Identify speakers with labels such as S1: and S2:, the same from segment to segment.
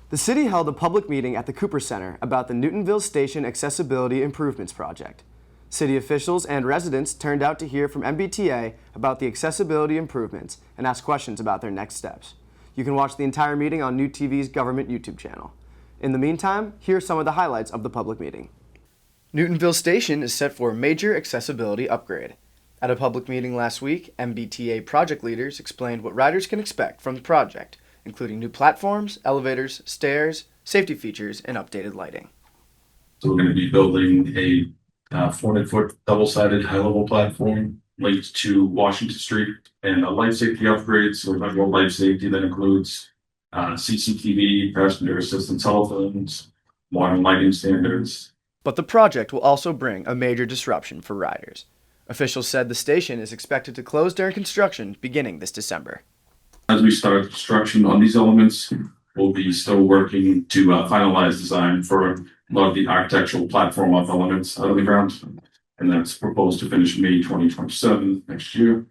S1: The city held a public meeting at the Cooper Center about the Newtonville Station Accessibility Improvements Project. City officials and residents turned out to hear from MBTA about the accessibility improvements and ask questions about their next steps. You can watch the entire meeting on NewTV's government YouTube channel. In the meantime, here are some of the highlights of the public meeting. Newtonville Station is set for a major accessibility upgrade. At a public meeting last week, MBTA project leaders explained what riders can expect from the project, including new platforms, elevators, stairs, safety features, and updated lighting.
S2: So we're going to be building a 400-foot double-sided high-level platform linked to Washington Street and a life safety upgrade. So we're talking about life safety that includes CCTV, passenger assistance telephones, modern lighting standards.
S1: But the project will also bring a major disruption for riders. Officials said the station is expected to close during construction beginning this December.
S2: As we start construction on these elements, we'll be still working to finalize design for a lot of the architectural platform of elements out of the ground. And that's proposed to finish May 2027 next year.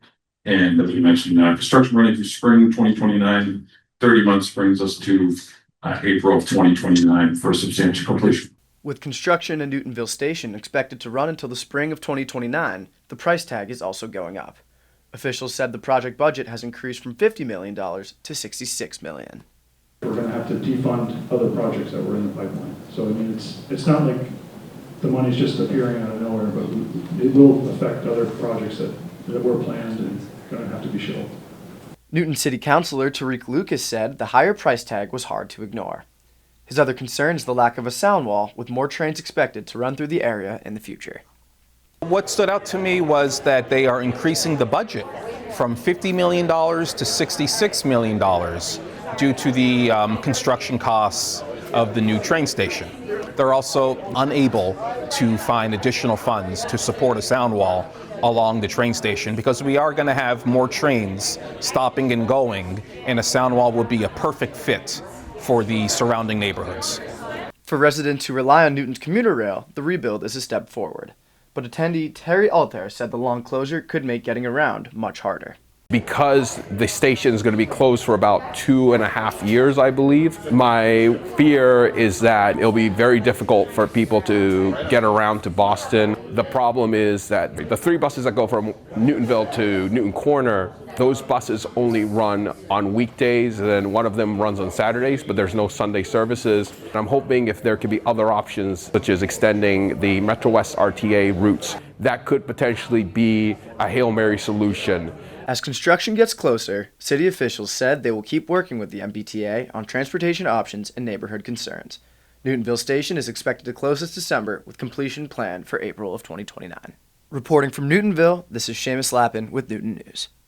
S2: And as we mentioned, construction running through spring 2029, 30 months brings us to April of 2029 for substantial completion.
S1: With construction in Newtonville Station expected to run until the spring of 2029, the price tag is also going up. Officials said the project budget has increased from $50 million to $66 million.
S3: We're going to have to defund other projects that were in the pipeline. So I mean, it's not like the money's just appearing out of nowhere, but it will affect other projects that were planned and going to have to be shelved.
S1: Newton City Councilor Tariq Lucas said the higher price tag was hard to ignore. His other concern is the lack of a sound wall, with more trains expected to run through the area in the future.
S4: What stood out to me was that they are increasing the budget from $50 million to $66 million due to the construction costs of the new train station. They're also unable to find additional funds to support a sound wall along the train station because we are going to have more trains stopping and going, and a sound wall would be a perfect fit for the surrounding neighborhoods.
S1: For residents who rely on Newton's commuter rail, the rebuild is a step forward. But attendee Terry Altair said the long closure could make getting around much harder.
S5: Because the station is going to be closed for about 2.5 years, I believe, my fear is that it'll be very difficult for people to get around to Boston. The problem is that the 3 buses that go from Newtonville to Newton Corner, those buses only run on weekdays, and then one of them runs on Saturdays, but there's no Sunday services. I'm hoping if there could be other options, such as extending the Metro West RTA routes, that could potentially be a Hail Mary solution.
S1: As construction gets closer, city officials said they will keep working with the MBTA on transportation options and neighborhood concerns. Newtonville Station is expected to close this December, with completion planned for April of 2029. Reporting from Newtonville, this is Seamus Lappin with Newton News.